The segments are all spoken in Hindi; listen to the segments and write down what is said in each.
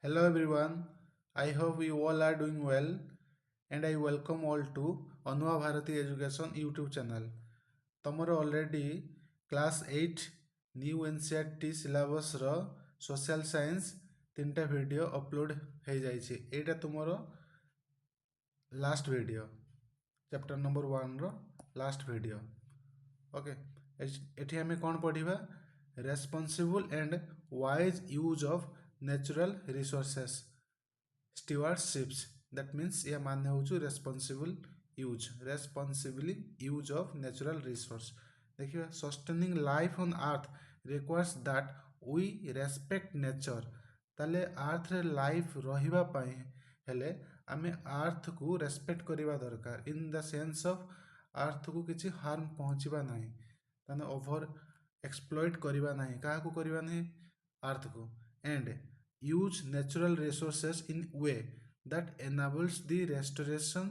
Hello everyone, I hope you all are doing well and I welcome all to Anubhabharatieducation YouTube channel. ତମର already class 8 new NCERT syllabus ର social science ତିନିଟା ଭିଡ଼ିଓ ଅପଲୋଡ଼ ହେଇଯାଇଛି। ଏଇଟା ତୁମର ଲାଷ୍ଟ ଭିଡ଼ିଓ ଚାପ୍ଟର ନମ୍ବର 1 ର ଲାଷ୍ଟ ଭିଡ଼ିଓ। ଓକେ, ଏଠି ଆମେ କ'ଣ ପଢ଼ିବା? Responsible and wise use of natural resources stewardships. That means या माने होचु responsibly use of natural resource. देखिए, sustaining life on earth requires that we respect nature. ताले अर्थ रे लाइफ रहिबा पई हेले आमे अर्थ को रेस्पेक्ट करिबा दरकार, in the sense of earth को किसी हार्म पहुँचवा नहीं, ताने ओवर एक्सप्लॉइट करिबा नहीं, काहा को करिबा नहीं? अर्थ को। And use natural resources in way that enables the restoration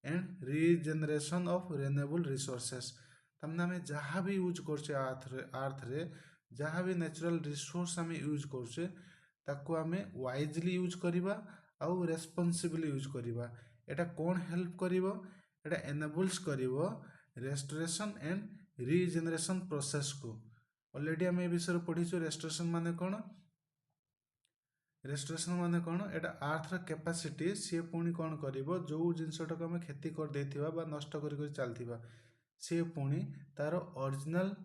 and regeneration of renewable resources। तमने हमें जहाँ भी यूज करछे अर्थ रे जहाँ भी नेचुरल रिसोर्स हमें यूज करछे ताको हमें वाइजली यूज करिबा आउ रेस्पॉन्सिबली यूज करिबा। एटा कोन हेल्प करिवो? एटा एनेबल्स करिवो रेस्टोरेशन एंड रिजेनरेशन प्रोसेस को। ऑलरेडी हमें विषय पढ़ीछु। रेस्टोरेशन माने कोन? रेस्टोरेशन माने कौन? एटा आर्थर कैपेसिटी सी पुणी कौन करिवो, जो जिनसटा को आम क्षति कर देथिबा बा नष्ट करी चलथिबा सी पुणी तार ओरिजिनल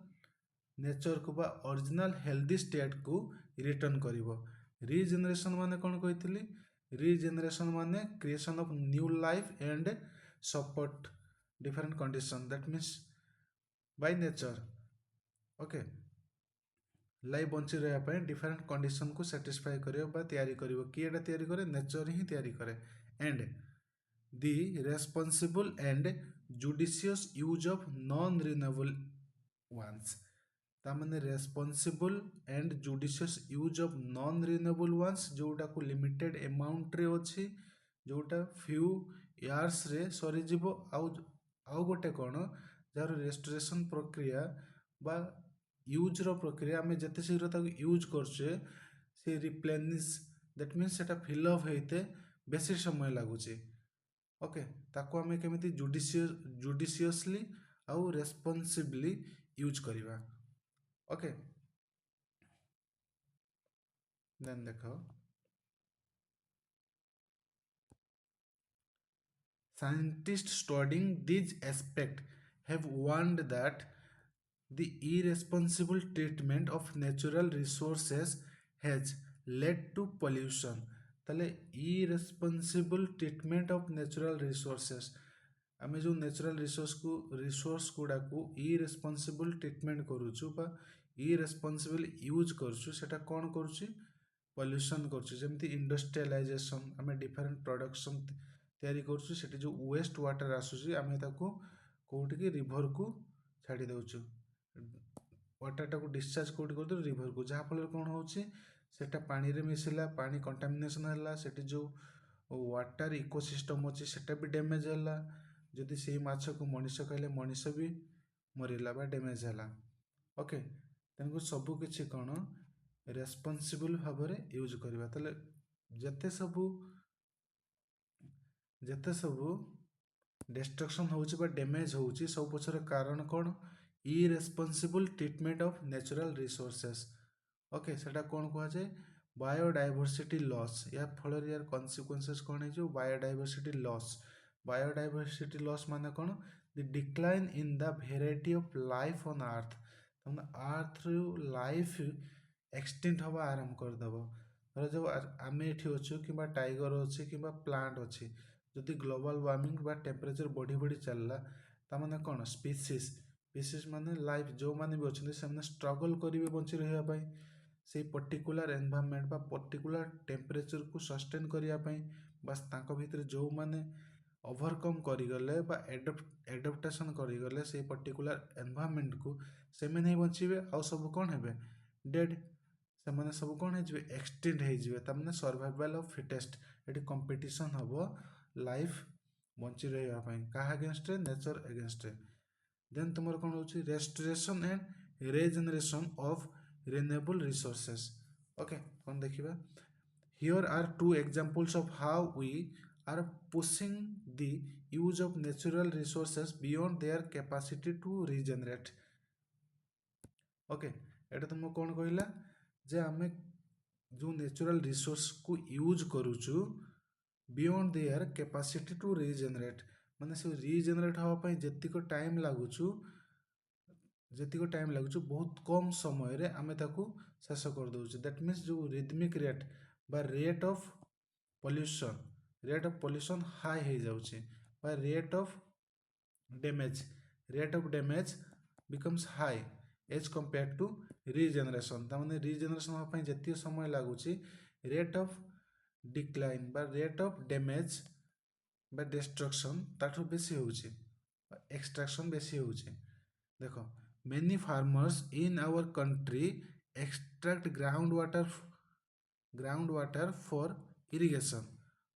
नेचर को बा ओरिजिनल हेल्दी स्टेट को रिटर्न करिवो। रिजेनरेशन माने कौन कहितली? रिजेनरेशन माने creation of new life and support different condition, that means by nature. Okay, life bunchy रहा डिफरेंट कंडीशन को सेटिस्फाई करियो तैयारी करियो। किए एटा तैयारी करे? नेचर ही तैयारी करे। And the responsible and judicious use of non renewable ones. तामाने responsible and judicious use of non renewable ones जोटा को लिमिटेड अमाउंट रे अछि, जोटा फ्यू इयर्स रे सरी जीवो। आउ गोटे कोन जार रेस्टोरेशन प्रक्रिया बा यूज रो प्रक्रिया आम जिते शीघ्र ताको यूज करछे से रिप्लेनिश, दैट मीन्स सेटा फिल अप होते बेसी समय लगुचे। ओके, ताको आम केमिति जुडिशियसली आउ रेस्पॉन्सिबली यूज करिबा। ओके, देन देखो, scientists studying these aspects have warned that the irresponsible treatment of natural resources has led to pollution। ताले irresponsible treatment of natural resources, आम जो नेचुरल रिसोर्स गुड़ा को irresponsible treatment करूछु बा irresponsible यूज करूछु, सेटा कौन करूछु? पॉल्यूशन करूछु। जेमती इंडस्ट्रियलाइजेशन आम डिफरेंट प्रोडक्शन तैयारी करूछु, सेठी जो वेस्ट वाटर आसुची आम ताको कोउटी की रिवर को छाड़ी दउछु। वाटर टाको डिस्चार्ज कोउटी कर रिवर को, जहाँ फल कौन होची सेटा पानी रे मिसिला, पानी कंटामिनेशन हैला, सेठी जो वाटर इकोसिस्टम अच्छी सेटा भी डैमेज हैला। जदि से माछ को मनीष खाइले मनीष भी मरिला बा डैमेज हैला। ओके, तेनको सबु किछि कोन रेस्पॉन्सिबल भाव रे यूज करबा। तले जेते सबु डिस्ट्रक्शन होची बा डैमेज होची सब पछर कारण कोन? Irresponsible treatment of natural resources. Okay, सेटा कोन कहा जाए? Biodiversity loss. या फल यार कॉन्सिक्वेंसेस कौन है? जो बायोडाइवर्सिटी लॉस। बायोडाइवर्सिटी लॉस माने कौन? The decline in the variety of life on अर्थ। तमने अर्थ लाइफ एक्सटेंट हवा आरंभ कर दबो। जो आम ये अच्छु कि टाइगर अच्छी कि प्लांट अच्छी, जदि ग्लोबल वार्मिंग बा टेम्परेचर बढ़ी बढ़ी चलला तामाने कौन? स्पीसीज माने लाइफ जो माने भी अच्छे से स्ट्रगल करेंगे बंची रहा से पर्टिकुलर एनवायरनमेंट बा पर्टिकुलर टेम्परेचर को सस्टेन करने, बस तांको भितर जो माने ओवरकम करिगले बा एडप्टेशन करिगले से पर्टिकुलर एनवायरनमेंट को से नहीं बंचीबे। आउ सब कौन हेबे? डेड। से माने सब कौन है? एक्सटेंट हो ताने सर्वाइवल ऑफ फिटेस्ट। ये कंपटीशन हबो लाइफ बंची रहा कहा अगेंस्ट? Nature against. देन तुम कौन हो? Restoration and regeneration of renewable resources. Okay, कौन देखिबा? Here are two examples of how we are pushing the use of natural resources beyond their capacity to regenerate. Okay एटा तुमको कौन कहला जे आमे जो नेचुरल रिसोर्स को यूज करूचु beyond their capacity to regenerate माने से रीजेनरेट हवा पई जेतिको टाइम लागुचु बहुत कम समय रे आमे ताकू शेष कर दउछु दैट मीन्स जो रिदमिक रेट बा रेट ऑफ पॉल्यूशन हाई हो जाउछि बा rate of damage becomes high as compared to regeneration तामाने regeneration हवा पई जेतियो समय लागुछि रेट ऑफ डिक्लाइन बा रेट ऑफ डैमेज बा डिस्ट्रक्शन ताठू बेसी होउछि एक्सट्रैक्शन बेसी होउछि देखो many farmers in our country extract groundwater for irrigation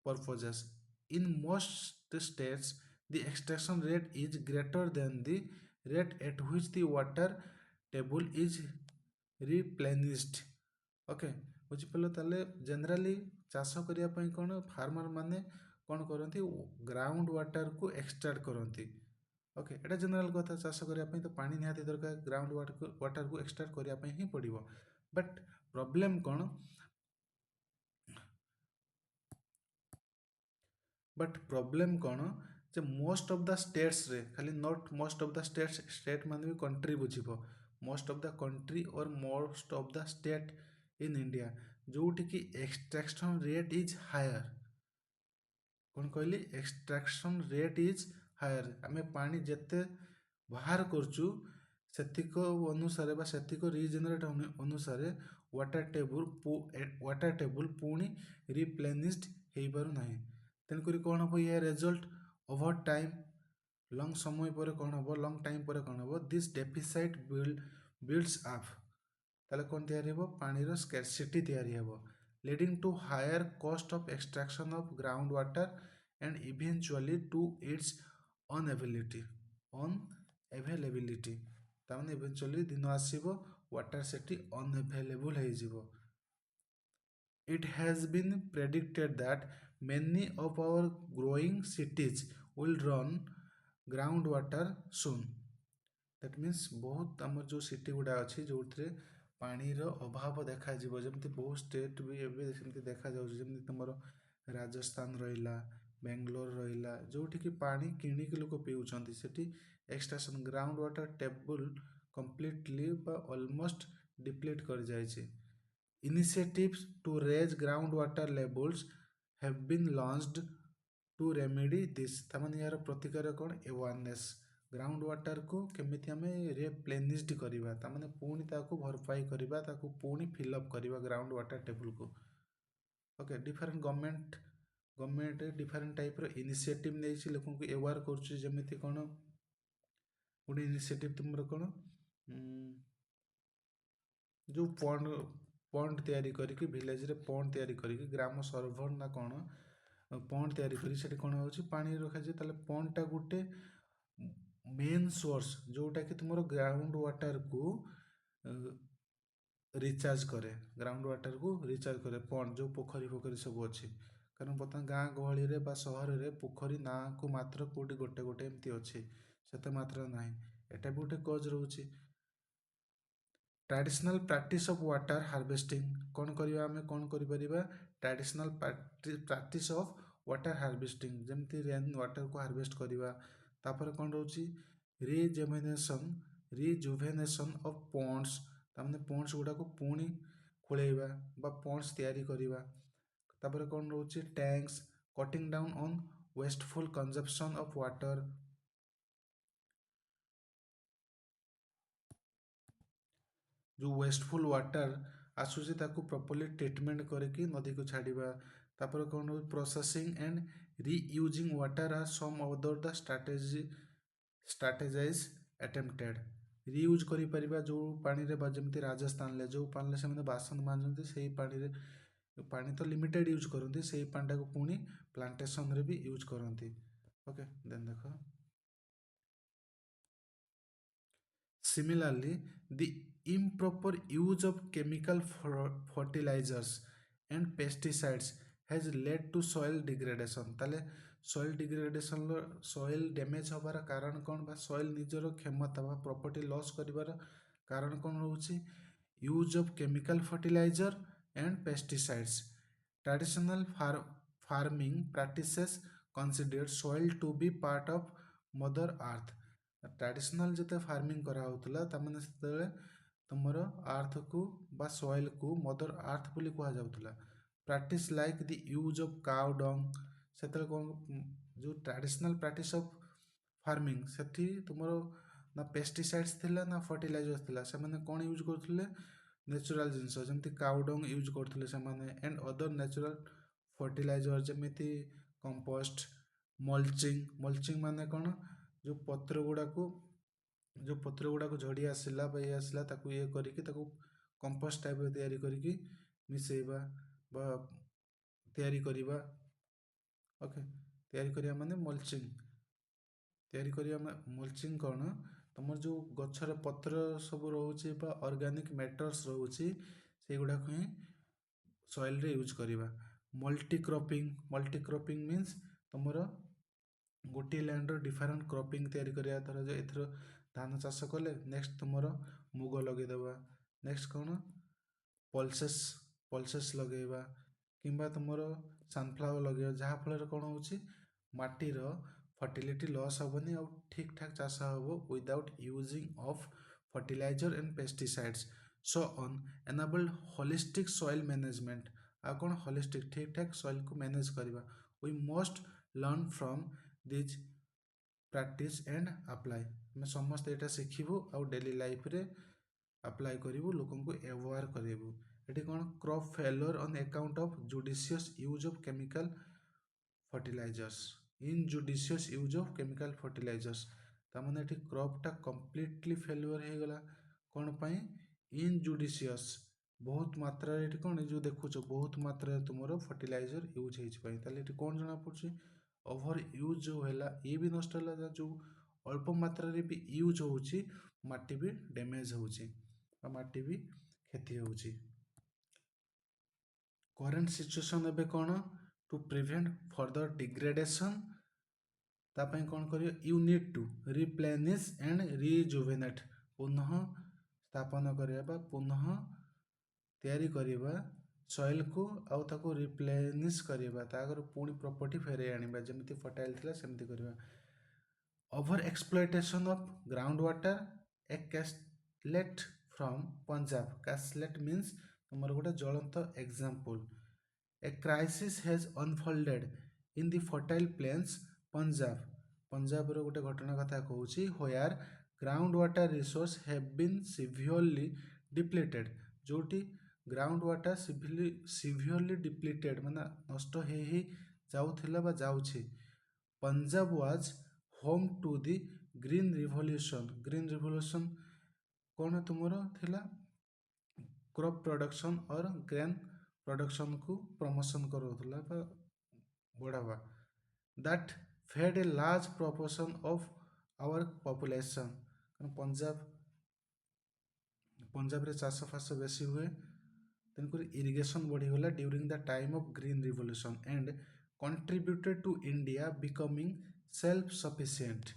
purposes. In most states, the extraction rate is greater than the rate at which the water table is replenished. Okay बुझिपाल ताले जनरली चाष करिया पई कोन फार्मर माने कोन करंती ग्राउंड वाटर को एक्सट्रैक्ट करंती ओके एटा जनरल कथा चाष करिया पई तो पानी निहाती दरकार ग्राउंड वाटर को एक्सट्रैक्ट करिया पई ही पड़िबो बट प्रॉब्लम कोन बट प्रॉब्लम कौन जे मोस्ट ऑफ द स्टेट्स रे खाली not most of the state माने भी कंट्री बुझिबो मोस्ट ऑफ द कंट्री और most of the state in India जोठी कि एक्सट्रैक्शन रेट इज हायर कौन कहली एक्सट्रैक्शन रेट इज हायर आमे पानी जेते बाहर करचु सेतिको अनुसार बा सेतिको रीजेनरेट अनुसार वाटर टेबल पुणी रिप्लेनिश्ड हेई पारु नाही तेणुकरी कौन हम ये रिजल्ट ओवर टाइम लंग समय पर कौन हम लंग टाइम पर कौन हम दिस डेफिसाइट बिल्ड्स अप ताले कौन तैयारी हो पानी रो स्कैरसिटी तैयारी हो leading to higher cost of extraction of ground water and eventually to its unavailability ताने इवेंचुअली दिन आसीबो वाटर सेठी अनअवेलेबल हे जिवो It has been predicted that many of our growing cities will run groundwater soon. That means बहुत आमर जो सिटी गुड़ा अच्छी जो पानी रो अभाव देखा जीवो जमती बहुत स्टेट भी एबे सेमती देखा जाउछ जमती तमरो राजस्थान रहिला बेंगलोर रहिला जोठी कि पानी किणी के लोक पिउछंती सेठी extraction ground water table completely बा ऑलमोस्ट डिप्लीट कर जायछि Initiatives to raise groundwater levels have been launched to remedy this ताମାନେ यार प्रतिकार कोन अवेयरनेस ग्राउंड वाटर को केमिति हमें रिप्लेनिश्ड करिबा ताମାନେ पुणी ताको भरपाई करिबा ताको पुणी फिल अप करिबा ग्राउंड वाटर टेबल को okay different government different type रो इनिशिएटिव नेछि लोकन को अवेयर करछु जेमिति कोन गुड इनिशिएटिव तुमरो कोन जो पॉन्ड तैयारी करिकी विलेज रे पॉन्ड तैयारी करिकी ग्राम सर्वर ना कोन पॉन्ड तैयारी करी सेठी कोन होछि पानी रखा जे ताले पॉन्ड टा गुटे मेन सोर्स जोटा कि तुमरो ग्राउंड वाटर को रिचार्ज करे ग्राउंड वाटर को रिचार्ज करे पॉन्ड जो पोखरी सब अछि कारण बर्तमान गाँ गहली रे बा शहर रे पोखरी ना को मात्र कोटी गोटे एमती अछि सेते मात्रा नाही एटा भी गोटे कज रहउछि traditional practice of water harvesting कौन करिया हमें कौन करि परिबा traditional practice of water harvesting जेमती रेन वाटर को हार्वेस्ट करिबा तापर कौन रहउछि रिजुवेनेशन ऑफ पॉन्ड्स तामने पॉन्ड्स गुडा को पुणी खोलेबा बा पॉन्ड्स तैयारी करिबा तापर कौन रहउछि tanks cutting down on wasteful consumption of water जो वेस्टफुल वाटर आसुची ताकू प्रॉपर्ली ट्रीटमेंट करके नदी को छाड़िबा तापर कौन हो processing and reusing water are some other the strategies attempted reuse करि परिबा जो पानी रे जेमती राजस्थान ले जो पानी से बासन मांजती से पानी रे पानी तो लिमिटेड यूज करती से पानी को पुणी प्लांटेशन रे भी यूज करती ओके देन देखो Similarly, the improper use of chemical fertilizers and pesticides has led to soil degradation। ତାହେଲେ soil degradation soil damage ହବାର କାରଣ କ'ଣ ବା soil ନିଜର କ୍ଷମତା ବା property loss କରିବାର କାରଣ କ'ଣ ରହୁଛି? use of chemical fertilizer and pesticides। traditional farming practices considered soil to be part of mother earth। traditional ଯେତେ farming କରାହେଉଥିଲା ତାମାନେ ସେତେବେଳେ ତୁମର ଆର୍ଥକୁ ବା ସଏଲକୁ ମଦର ଆର୍ଥ ବୋଲି କୁହାଯାଉଥିଲା। Practice like the use of କାଉ ଡଙ୍ଗ, ସେତେବେଳେ କ'ଣ ଯେଉଁ ଟ୍ରାଡ଼ିସନାଲ୍ ପ୍ରାକ୍ଟିସ୍ ଅଫ୍ ଫାର୍ମିଂ ସେଠି ତୁମର ନା ପେଷ୍ଟିସାଇଡ଼୍ସ ଥିଲା ନା ଫର୍ଟିଲାଇଜର୍ସ ଥିଲା। ସେମାନେ କ'ଣ ୟୁଜ୍ କରୁଥିଲେ? ନ୍ୟାଚୁରାଲ୍ ଜିନିଷ ଯେମିତି କାଉ ଡଙ୍ଗ ୟୁଜ୍ କରୁଥିଲେ ସେମାନେ, ଆଣ୍ଡ ଅଦର ନ୍ୟାଚୁରାଲ୍ ଫର୍ଟିଲାଇଜର୍ ଯେମିତି କମ୍ପୋଷ୍ଟ, ମଲ୍ଚିଂ। ମଲ୍ଚିଂ ମାନେ କ'ଣ? ଯେଉଁ ପତ୍ର ଗୁଡ଼ାକୁ ଝଡ଼ି ଆସିଲା ବା ଇଏ ଆସିଲା ତାକୁ ଇଏ କରିକି ତାକୁ କମ୍ପୋଷ୍ଟ ଟାଇପ୍ର ତିଆରି କରିକି ମିଶାଇବା ବା ତିଆରି କରିବା। ଓକେ, ତିଆରି କରିବା ମାନେ ମଲ୍ଚିଂ। ତିଆରି କରିବା ମଲ୍ଚିଂ କ'ଣ? ତୁମର ଯେଉଁ ଗଛର ପତ୍ର ସବୁ ରହୁଛି ବା ଅର୍ଗାନିକ୍ ମ୍ୟାଟର୍ସ ରହୁଛି ସେଇଗୁଡ଼ାକୁ ହିଁ ସଏଲ୍ରେ ୟୁଜ୍ କରିବା। ମଲ୍ଟି କ୍ରପିଂ ମିନ୍ସ ତୁମର ଗୋଟିଏ ଲ୍ୟାଣ୍ଡର ଡିଫରେଣ୍ଟ କ୍ରପିଂ ତିଆରି କରିବା। ଧର ଯେ ଏଥର ଧାନ ଚାଷ କଲେ ନେକ୍ସଟ ତୁମର ମୁଗ ଲଗେଇଦେବା, ନେକ୍ସଟ କ'ଣ ପଲ୍ସେସ୍ ଲଗେଇବା କିମ୍ବା ତୁମର ସନଫ୍ଲାୱାର ଲଗେଇବା। ଯାହାଫଳରେ କ'ଣ ହେଉଛି? ମାଟିର ଫର୍ଟିଲିଟି ଲସ୍ ହେବନି ଆଉ ଠିକ୍ ଠାକ୍ ଚାଷ ହେବ without using of fertilizer and pesticides. So on enabled holistic soil management. ଆଉ କ'ଣ? ହୋଲିଷ୍ଟିକ୍ ଠିକ୍ ଠାକ୍ ସଏଲ୍କୁ ମ୍ୟାନେଜ୍ କରିବା। We must learn from these practice and apply. ଆମେ ସମସ୍ତେ ଏଇଟା ଶିଖିବୁ ଆଉ ଡେଲି ଲାଇଫ୍ରେ ଆପ୍ଲାଏ କରିବୁ, ଲୋକଙ୍କୁ ଆୱେୟାର କରିବୁ। ଏଠି କ'ଣ? Crop failure on account of judicious use of chemical fertilisers. Injudicious use of chemical fertilisers ତାମାନେ ଏଠି କ୍ରପ୍ଟା କମ୍ପ୍ଲିଟଲି ଫେଲୁଅର୍ ହେଇଗଲା। କ'ଣ ପାଇଁ? ଇନଜୁଡ଼ିସିୟସ୍, ବହୁତ ମାତ୍ରାରେ ଏଠି କ'ଣ ଏ ଯେଉଁ ଦେଖୁଛ ବହୁତ ମାତ୍ରାରେ ତୁମର ଫର୍ଟିଲାଇଜର ୟୁଜ୍ ହେଇଛି ପାଇଁ। ତାହେଲେ ଏଠି କ'ଣ ଜଣାପଡ଼ୁଛି? ଓଭର ୟୁଜ୍ ଯେଉଁ ହେଲା ଇଏ ବି ନଷ୍ଟ ହେଲା, ଯେଉଁ ଅଳ୍ପ ମାତ୍ରାରେ ବି ୟୁଜ୍ ହେଉଛି ମାଟି ବି ଡ୍ୟାମେଜ୍ ହେଉଛି ବା ମାଟି ବି କ୍ଷତି ହେଉଛି। କରେଣ୍ଟ ସିଚୁଏସନ୍ ଏବେ କ'ଣ? ଟୁ ପ୍ରିଭେଣ୍ଟ ଫର୍ଦର ଡିଗ୍ରେଡେସନ୍ ତା ପାଇଁ କ'ଣ କରିବ? You need to replenish and rejuvenate. ପୁନଃ ସ୍ଥାପନ କରିବା ବା ପୁନଃ ତିଆରି କରିବା ସଏଲ୍କୁ ଆଉ ତାକୁ ରିପ୍ଲେନିସ୍ କରିବା, ତା ଆଗରୁ ପୁଣି ପ୍ରପର୍ଟି ଫେରାଇ ଆଣିବା, ଯେମିତି ଫର୍ଟାଇଲ୍ ଥିଲା ସେମିତି କରିବା। Over exploitation of ground water. A caselet from Punjab. Caselet means ତୁମର ଗୋଟେ ଜ୍ୱଳନ୍ତ example. A crisis has unfolded in the fertile plains Punjab. ପଞ୍ଜାବର ଗୋଟେ ଘଟଣା କଥା କହୁଛି, where ground water resource have been severely depleted. ଯେଉଁଠି ଗ୍ରାଉଣ୍ଡ ୱାଟର ସିଭିୟରଲି ଡିପ୍ଲିଟେଡ୍ ମାନେ ନଷ୍ଟ ହେଇ ଯାଉଥିଲା ବା ଯାଉଛି। Punjab was home to the green revolution. Green revolution କ'ଣ ତୁମର ଥିଲା? କ୍ରପ୍ ପ୍ରଡକ୍ସନ୍ ଅର୍ ଗ୍ରେନ୍ ପ୍ରଡକ୍ସନ୍କୁ ପ୍ରମୋସନ୍ କରାଉଥିଲା ବା ବଢ଼ାଇବା। That fed a large proportion of our population. ପଞ୍ଜାବରେ ଚାଷ ଫାସ ବେଶୀ ହୁଏ, ତେଣୁକରି ଇରିଗେସନ୍ ବଢ଼ିଗଲା during the time of green revolution and contributed to India becoming self sufficient.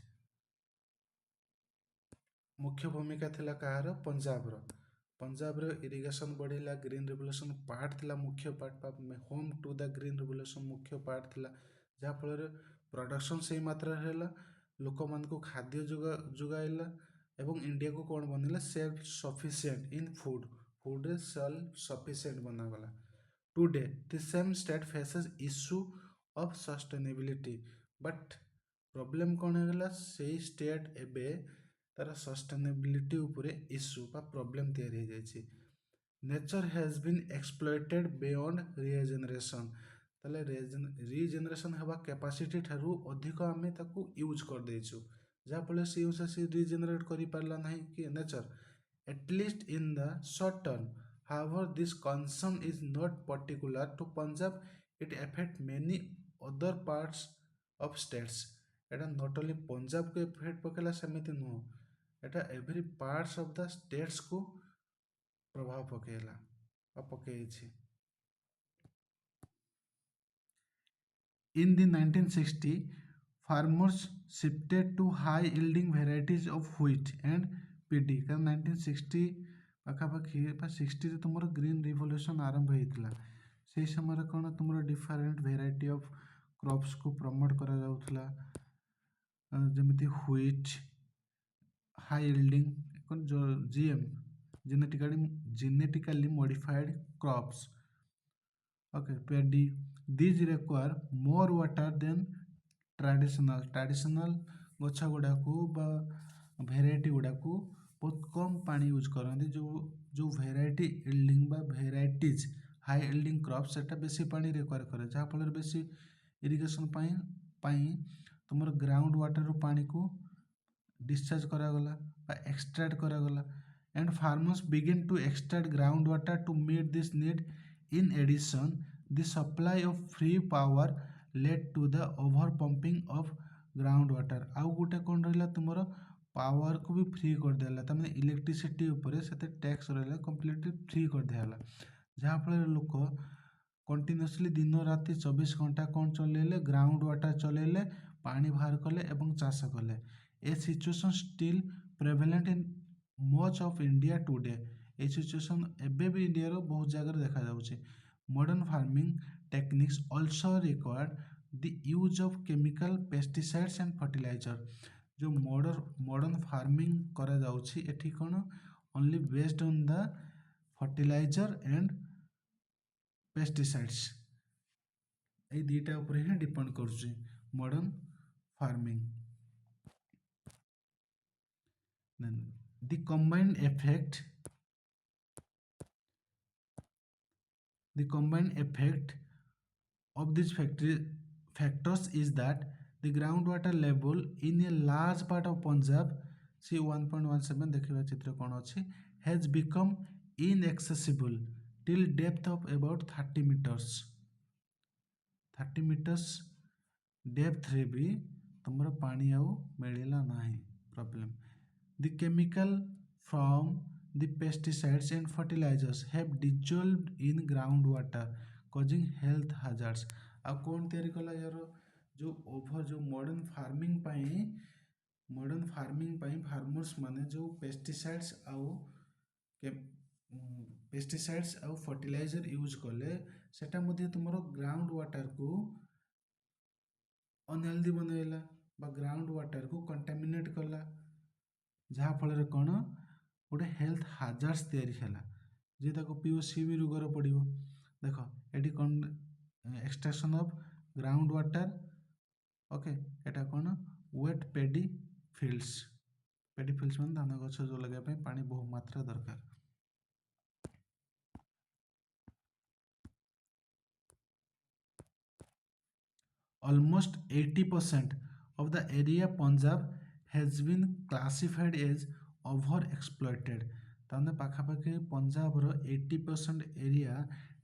ମୁଖ୍ୟ ଭୂମିକା ଥିଲା କାହାର? ପଞ୍ଜାବର। ପଞ୍ଜାବର ଇରିଗେସନ୍ ବଢ଼ିଲା, ଗ୍ରୀନ୍ ରିଭଲ୍ୟୁସନ୍ ପାର୍ଟ ଥିଲା, ମୁଖ୍ୟ ପାର୍ଟ ବା home to the green revolution ମୁଖ୍ୟ ପାର୍ଟ ଥିଲା। ଯାହାଫଳରେ ପ୍ରଡକ୍ସନ୍ ସେଇ ମାତ୍ରାରେ ହେଲା, ଲୋକମାନଙ୍କୁ ଖାଦ୍ୟ ଯୋଗାଇଲା ଏବଂ ଇଣ୍ଡିଆକୁ କ'ଣ ବନେଇଲା? ସେଲ୍ଫ ସଫିସିଏଣ୍ଟ ଇନ୍ ଫୁଡ଼ରେ ସେଲ୍ଫ ସଫିସିଏଣ୍ଟ ବନାଗଲା। Today the same state faces issue of sustainability. But problem କ'ଣ ହେଇଗଲା? ସେଇ ଷ୍ଟେଟ୍ ଏବେ ତାର ସଷ୍ଟେନେବିଲିଟି ଉପରେ ଇସ୍ୟୁ ବା ପ୍ରୋବ୍ଲେମ୍ ତିଆରି ହେଇଯାଇଛି। Nature has been exploited beyond regeneration. ତାହେଲେ ରିଜେନେରେସନ୍ ହେବା କ୍ୟାପାସିଟି ଠାରୁ ଅଧିକ ଆମେ ତାକୁ ୟୁଜ୍ କରିଦେଇଛୁ, ଯାହାଫଳରେ ସେ ରିଜେନେରେଟ୍ କରିପାରିଲା ନାହିଁ କି nature, at least in the short term. However this concern is not particular to Punjab, it effect many other parts of states. ଏଇଟା ନଟ୍ ଓନ୍ଲି ପଞ୍ଜାବକୁ ଏଫେକ୍ଟ ପକେଇଲା ସେମିତି ନୁହଁ, ଏଇଟା ଏଭ୍ରି ପାର୍ଟସ ଅଫ୍ ଦ ଷ୍ଟେଟ୍ସକୁ ପ୍ରଭାବ ପକେଇଲା ବା ପକେଇଛି। In the 1960, farmers shifted to high yielding varieties of wheat and PD कारण 1960 ପାଖାପାଖି ବା 60 ରେ ତୁମର ଗ୍ରୀନ୍ ରିଭଲ୍ୟୁସନ୍ ଆରମ୍ଭ ହେଇଥିଲା। ସେହି ସମୟରେ କ'ଣ ତୁମର ଡିଫରେଣ୍ଟ ଭେରାଇଟି ଅଫ୍ କ୍ରପ୍ସକୁ ପ୍ରମୋଟ୍ କରାଯାଉଥିଲା, ଯେମିତି wheat, high yielding GM genetically modified crops, okay, paddy. These require more water than traditional ଗଛ ଗୁଡ଼ାକୁ ବା ଭେରାଇଟି ଗୁଡ଼ାକୁ ବହୁତ କମ୍ ପାଣି ୟୁଜ୍ କରନ୍ତି। ଯେଉଁ ଭେରାଇଟି yielding ବା ଭେରାଇଟିଜ୍ ହାଇ yielding କ୍ରପ୍ ସେଟା ବେଶୀ ପାଣି ରିକ୍ୱାର करे, ଯାହାଫଳରେ ବେଶୀ ଇରିଗେସନ୍ ପାଇଁ ତୁମର ଗ୍ରାଉଣ୍ଡ ୱାଟରରୁ ପାଣିକୁ discharge କରାଗଲା ବା extract କରାଗଲା, and farmers began to extract groundwater to meet this need. In addition, the supply of free power led to the over pumping of groundwater। आउ गोटे कौन रहा तुमर पावर को भी फ्री कर दिया, तमें इलेक्ट्रिसिटी उपरे से टैक्स रहा कम्प्लीटली फ्री कर दिया, जहाँफल लोक कंटिन्यूअसली दिन राति 24 घंटा कौन चलेले ग्राउंड वाटर चलेले, पानी बाहर कले एवं चाष कले। A situation still prevalent in much of India today. ए सिचुएशन एबे भी इंडिया रो बहुत जगह देखा जाउछि। Modern farming techniques also required the use of chemical pesticides and fertiliser. जो मॉडर्न फार्मिंग करा जाउछि एठी कोन only based on the fertiliser and pesticides, ए दुईटा ऊपर ही डिपेंड करुछि modern farming. Then the combined effect of these factors is that the groundwater level in a large part of Punjab, see 1.17 देखिबा चित्र कोन अछि, has become inaccessible till depth of about 30 meters। 30 meters depth रे भी तुमर पानी आउ मिलला नाही problem. The chemical from the pesticides and fertilizers have dissolved in groundwater causing health hazards। आ कौन तैयारी कला यार जो मॉडर्न फार्मिंग पाई फार्मर्स माने जो पेस्टिसाइड्स आउ फर्टिलाइजर यूज कले सेटा मध्ये तुमरो ग्राउंड वाटर को अनहेल्दी बनैला बा ग्राउंड वाटर को कंटामिनेट कला, जहाँ फल कौन गोटे हेल्थ हाजार्ड्स तैयारी है जे ताको पीओ सी भी रोगर पड़ो। देख ये कौन extraction of ground water, okay, एटा कौन वेट पेडी फील्ड्स में धान गछ जो लगे पानी बहु मात्रा दरकार। Almost 80% of the area Punjab has been classified as overexploited। ताने पाखापाखि पंजाब रो 80% एरिया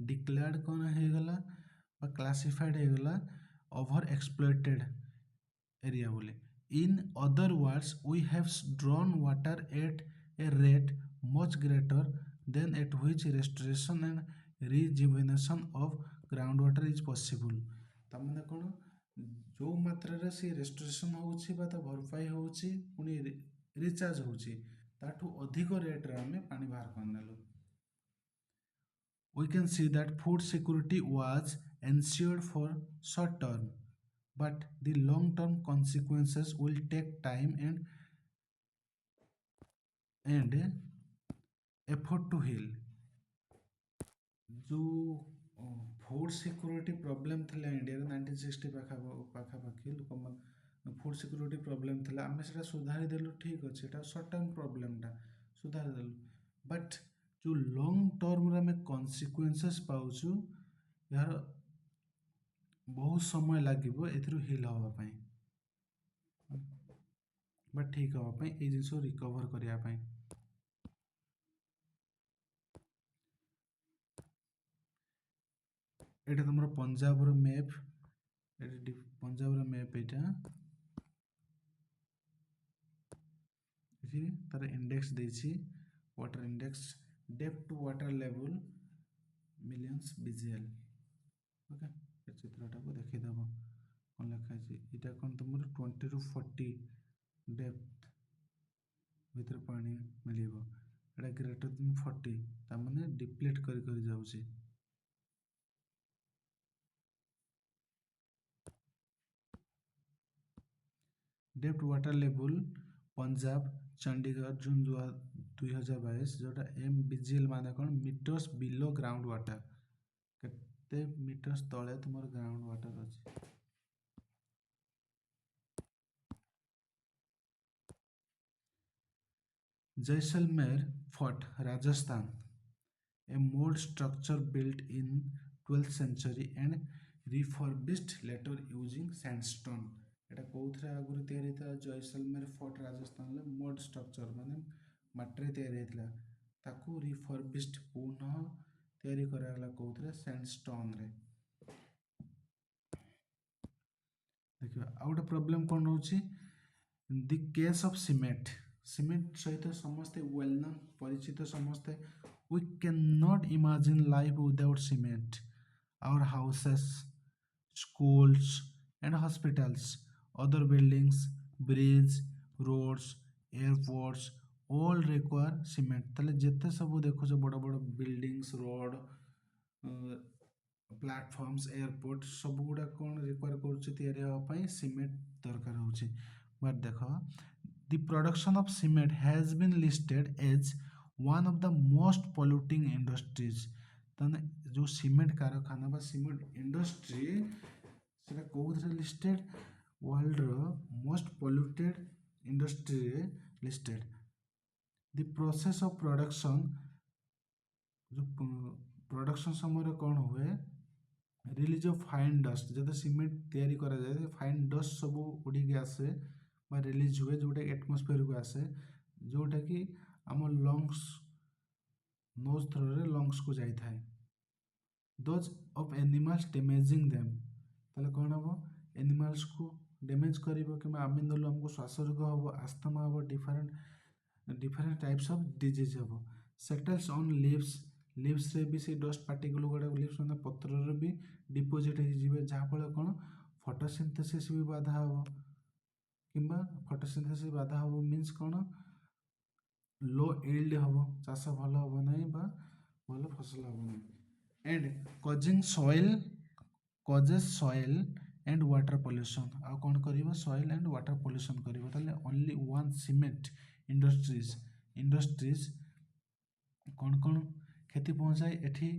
डिक्लेयर्ड कौन है गला बा क्लासिफाइड है गला ओवर एक्सप्लॉइटेड एरिया बोले। In other words we have drawn water at a rate much greater than at which restoration and rejuvenation of ground water is possible. ताने कौन जो मात्रा रे से रेस्टोरेशन होउछि बा त भरपाई होउछि पुनी रिचार्ज होउछि ताठू अधिक रेट रे हमें पानी बाहर करनेलो। We can see that food security was ensured for short term, but the long term consequences will take time and effort to heal। जो फूड सिक्योरिटी प्रॉब्लम थिला इंडिया रे 1960 पाखापाखि लोक फूड सिक्योरिटी प्रॉब्लम थिला, आमे सेटा सुधारी देलु, ठीक अछि, एटा शॉर्ट टर्म प्रॉब्लम टा सुधारी देलु, बट जो लॉन्ग टर्म रे हमें कॉन्सिक्वेंसेस पाउछु यार बहुत समय लागिबो एथरु हिल हवा पई बा ठीक हवा पई ए जिंसो रिकवर करिया पई। एटा तुमरो पंजाब रो मैप, पंजाब रो मैप एटा इथि तार इंडेक्स देछि, water index, depth to water level millions BGL, okay, ए चित्रटा को देखि दबो। 20 ରୁ 40 डेप्थ भितर पानी मिलिबो एटा ग्रेटर देन 40 ता माने डिप्लीट करी जाउची। Depth water level Punjab Chandigarh June 2022 जोटा एम बीजीएल माने कोन मीटर्स बिलो ग्राउंड वाटर केते मीटर्स तळे तुमर ग्राउंड वाटर अछि। Jaisalmer fort Rajasthan a mud structure built in 12th century and refurbished later using sandstone एटा कोउथरे आगुरु तयारी था जैसलमेर फोर्ट राजस्थान ले मड स्ट्रक्चर माने माटरे तयारी हेतला ताकू रिफर्बिश्ड पुनः तयारी करागला कोउथरे सैंडस्टोन रे। देखिबा आउट प्रॉब्लम कोन होची the case of cement cement सहित समस्त वेल नोन परिचित समस्त we cannot imagine life without cement. Our houses, schools and hospitals, other buildings, bridges, roads, airports all require cement. ताले जेते सब देखो जो बड़ा बड़ा buildings, road, platforms, airport सब गुड़ा कौन require କରୁଛି ତିଆରି ହେବା ପାଇଁ cement ଦରକାର ହେଉଛି। but ଦେଖ the production of cement has been listed as one of the most polluting industries ताने जो सीमेंट कारखाना बा सीमेंट इंडस्ट्री सेटा कोउथरे लिस्टेड वर्ल्ड रो most polluted industry listed. The process of production जो प्रोडक्शन समय कौन हुए रिलीज ऑफ फाइन डस्ट जब सीमेंट तैयारी करा जाए फाइन डस्ट सब उड़ी के आसे बा रिलीज हुए जोटा एटमॉस्फेयर को आसे जोटा कि आम लंग्स नोज थ्रू रे लंग्स को जाई थाए those of animals damaging them ताले कौन हबो एनिमल्स को डैमेज करिवो कि आमे नलो हमको श्वास रोग हबो अस्थमा हबो डिफरेंट टाइप्स ऑफ डिजीज हबो सेटल्स ऑन लीव्स रे भी से डस्ट पार्टिकल गुडा लीव्स मतलब पत्र रे भी डिपोजिट हो जिवे जहा फल कोन फोटोसिंथेसिस भी बाधा हबो किंबा फोटोसिंथेसिस बाधा हबो मींस कोन लो यील्ड हबो चाष भल हबो नहीं बा भल फसल हबो नहीं and causes soil and water pollution आ कौन करिवो soil and water pollution करिवो ताले only one cement industries कौन कौन क्षति पहुंचाए एठी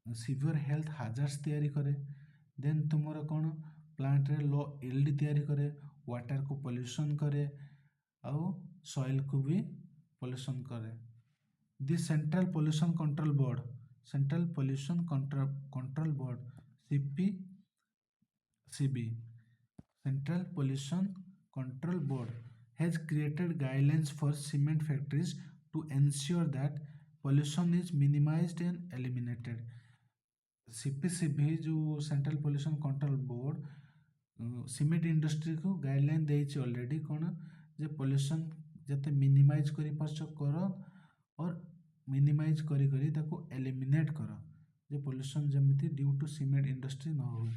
सीवियर हेल्थ हाजर्स तैयारी करे देन तुमर कौन प्लांट रे लो यील्ड तैयारी करे वाटर को पोल्यूशन करे आउ सॉइल को भी पोल्यूशन करे। The central pollution control board CPCB central pollution control board has created guidelines for cement factories to ensure that pollution is minimized and eliminated। CPCB जो central pollution control board cement industry को गाइडलाइन देइछि ऑलरेडी कोन जे पोल्यूशन जते मिनिमाइज करि परछ करो और मिनिमाइज करी करी ताको एलिमिनेट करो जे पोल्यूशन जेमिति ड्यू टू सीमेंट इंडस्ट्री न हो।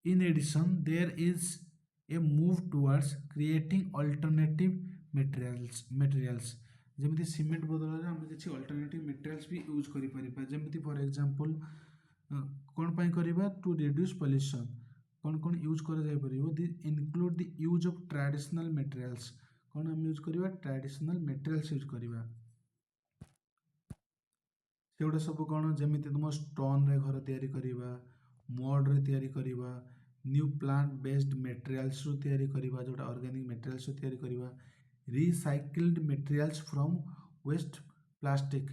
In addition there is a move towards creating alternative materials जेमिति सीमेंट बदल रे हम किछि अल्टरनेटिव मटेरियल्स भी यूज करि परिबा जेमिति फॉर एग्जांपल कोन पई करिबा टू रिड्यूस पोल्यूशन कौन यूज करा जाय परिबो the include the use of traditional materials कौन हम यूज करिबा ट्रेडिशनल मटेरियल्स यूज करिबा सेउडा सब कौन जेमिति तुम स्टोन रे घर तयारी करिबा मड रे तयारी करिबा न्यू प्लांट बेस्ड मटेरियल्स रो तयारी करिबा जोटा ऑर्गेनिक मटेरियल्स रो तयारी करिबा recycled materials from waste plastic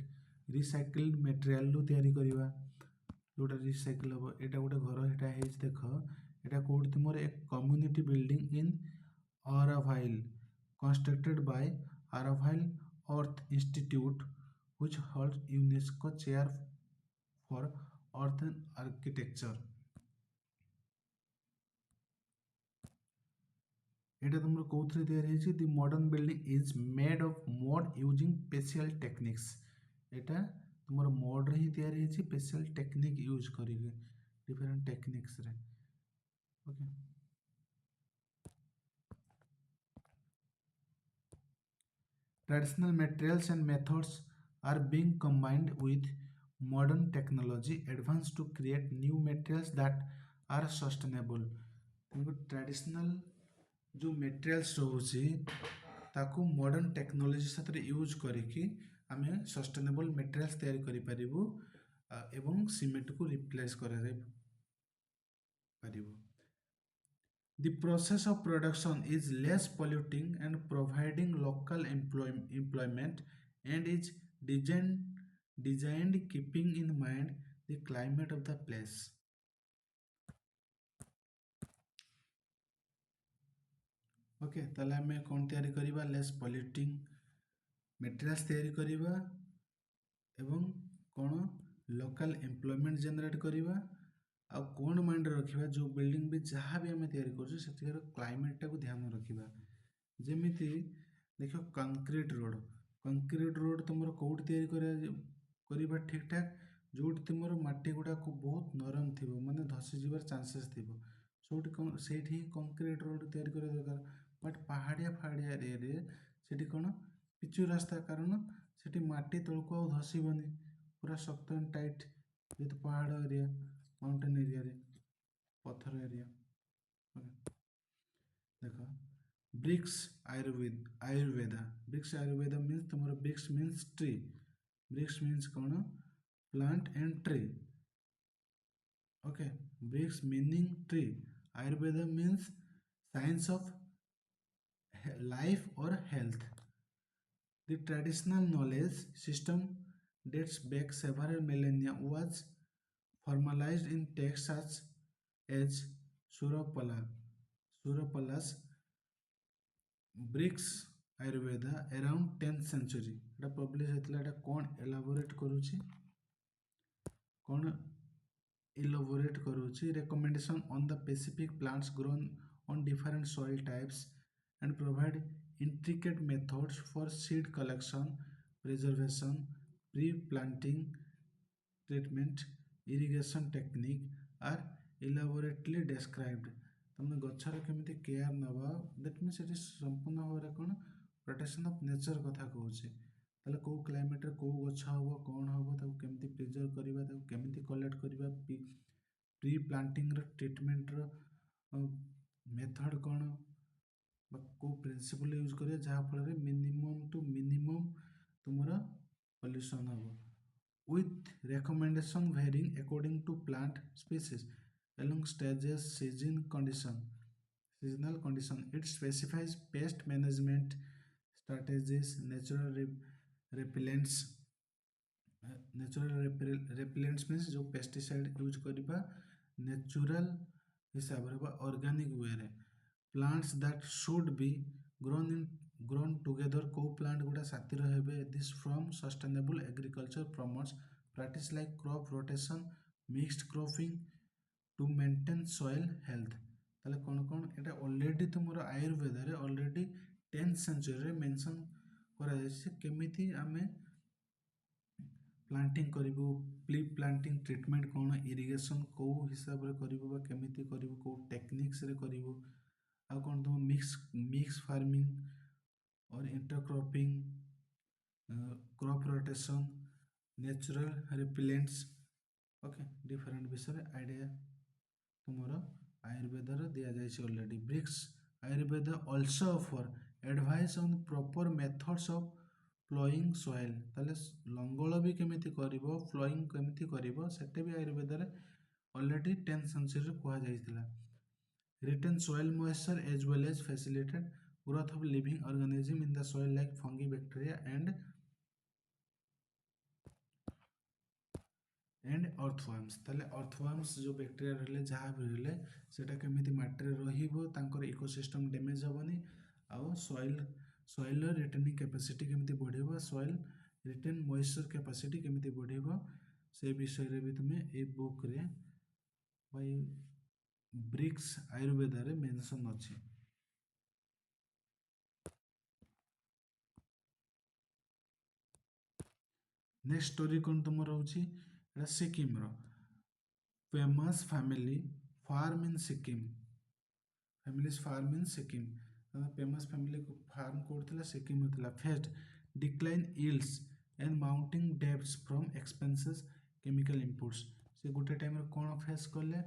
recycled material रो तयारी करिबा जोटा रिसाइकल हो एटा गोटे घर एटा हेज देख एटा कोड तुमर एक community building in Auroville constructed by Auroville earth institute which holds UNESCO chair for earth and architecture। एटा तुमर कोथरे तयारी हेछि the modern building is made of mud using special techniques एटा तुमर मड रे ही तयारी हेछि स्पेशल टेक्निक यूज करिके डिफरेंट टेक्निक्स रे okay. Traditional materials and methods are being combined with modern technology advanced to create new materials that are sustainable. Traditional जो मेटेरियल्स रोचे ताकू मॉडर्न टेक्नोलोजी साथ यूज करिकी आमे सस्टेनेबल मेटेरियल्स तैयारी करि परिबु एवं सीमेंट को रिप्लेस करा जाय परिबु. The process of production is less polluting and providing local employment and is designed keeping in mind the climate of the place. Okay ताले आमे कोन तैयारी करिबा लेस पॉल्यूटिंग मेटेरियल्स तैयारी करिबा एवं कोन लोकल एम्प्लॉयमेंट जनरेट करिबा आ कोन माइंड रखिबा जो बिल्डिंग भी जहाँ भी आमे तैयारी करछु सेटिकार क्लाइमेट को ध्यान रखिबा जेमिति देखो कंक्रीट रोड तुमरो कोड तैयारी करिबा ठीक ठाक जोट तुमरो माटी गुडा को बहुत नरम थिबो माने धसी जिबार चांसेस थिबो सेठी कंक्रीट रोड तैयारी करिया दरकार बट पहाड़िया एरिया रे सेठी कोन पिचु रास्ता कारण सेठी माटी तळको आ धसीबनी पूरा शक्त एंड टाइट जेतु पहाड़ एरिया माउंटेन एरिया रे पत्थर एरिया. देखो ब्रिक्स आयुर्वेदा मीन्स तुम्हारा Vriksha means tree Vriksha means कौन plant and tree. Okay Vriksha meaning tree Ayurveda means science of life or health. The traditional knowledge system dates back several millennia was formalized in texts such as Surapala's Bricks Ayurveda around 10th century. এটা publish ହେଇଥିଲା এটা कोण elaborate କରୁଛି कोण elaborate କରୁଛି recommendation on the specific plants grown on different soil types and provide intricate methods for seed collection, preservation, pre-planting, treatment, irrigation technique are elaborately described. तुमने गच्छर केमिति केयर नबा दैट मीन्स इट इज संपूर्ण भाବରେ कोन प्रोटेक्शन ऑफ नेचर कथा कहूचे ताले को क्लाइमेट रे को गछ हबो कोन हबो ताको केमिति प्रिजर्व करबा ताको केमिति कलेक्ट करबा प्री प्लांटिंग रो ट्रीटमेंट रो मेथड कोन को प्रिंसिपल यूज करिया जहाँ फल मिनिमम टू मिनिमम तुमरा पॉल्यूशन हम with recommendation varying according to plant species along stages seasonal condition. It specifies pest management strategies repellents means जो pesticide यूज करिबा नेचुरल हिसाब रे ऑर्गेनिक वे रे plants that should be grown together co plant गुडा साथी रहबे this from sustainable agriculture promotes practice like crop rotation mixed cropping to maintain soil health. ताले कोन एटा ऑलरेडी तुमरो आयुर्वेद रे ऑलरेडी 10th सेंचुरी रे मेंशन करा जायछि केमिति आमे प्लांटिंग करिवो प्री प्लांटिंग ट्रीटमेंट कोन इरिगेशन को हिसाब रे करिवो बा केमिति करिवो को टेक्निक्स रे करिवो आउ कौन तुम मिक्स फार्मिंग और intercropping crop rotation natural repellents okay different विषय आइडिया तुमरो आयुर्वेद रो दिया जायछि already. Vriksha Ayurveda also offer advice on proper methods of ploughing soil ताले लंगल भी केमिति करिवो फ्लोइंग केमिति करिवो सेटे भी आयुर्वेद रे ऑलरेडी 10th सेंचुरी रे कुहा जायतिला. Retain soil moisture as well as facilitate growth of living organism in the soil like fungi, bacteria and earthworms. ताले earthworms जो बैक्टीरिया रहले जहाँ भी रहले सेटा केमिति माटी रे रहिबो तांकर इकोसिस्टम डैमेज होबनी आउ सॉइल रिटेनिंग कैपेसिटी केमिति बढ़िबो सॉइल रिटेन मॉइस्चर कैपेसिटी केमिति बढ़िबो से विषय रे भी तुमे ए बुक रे बाय ब्रिक्स आयुर्वेदा रे मेंशन अछि. नेक्स्ट स्टोरी कोन तुम रहउछि एटा सिक्किम रो famous family farm in Sikkim families farm in Sikkim famous family को फार्म करथिला सिक्किम होतला. First decline yields and mounting debts from expenses chemical inputs से गोटे टाइम कौन फेस कले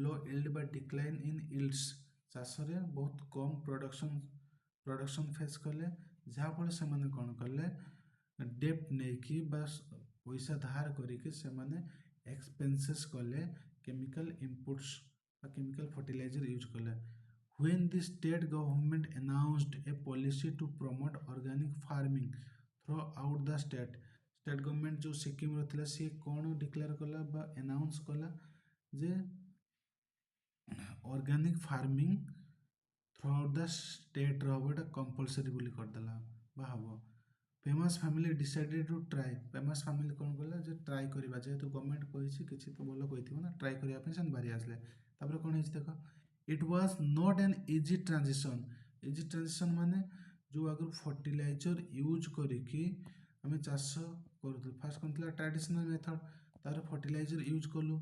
लो yield बा decline in yields चाषरे बहुत कम प्रोडक्शन फेस कले जहाँफल से मैंने कौन कले डेप्ट नहीं कि बस पैसा धार करके से मैंने एक्सपेंसेस कले chemical inputs chemical fertilizer use कले when the state government announced a policy to promote organic farming throughout the state government जो सिक्किम रहा सी कौन डिक्लेयर कला बा अनाउंस कला जे organic farming throughout the state रोटा कंपलसरी बोली करदेला बा हम famous family decided to try famous family कौन कला जे ट्राई करवा जेहेतु गवर्नमेंट कही किसी तो भल कही ना ट्राई करने से बाहरी आसले तापर कौन है देख it was not an easy transition माने जो आगर फर्टिलाइजर यूज करके आम चाष करूँ फास्ट कौन ट्रेडिशनल मेथड तार फर्टिलाइजर यूज कलु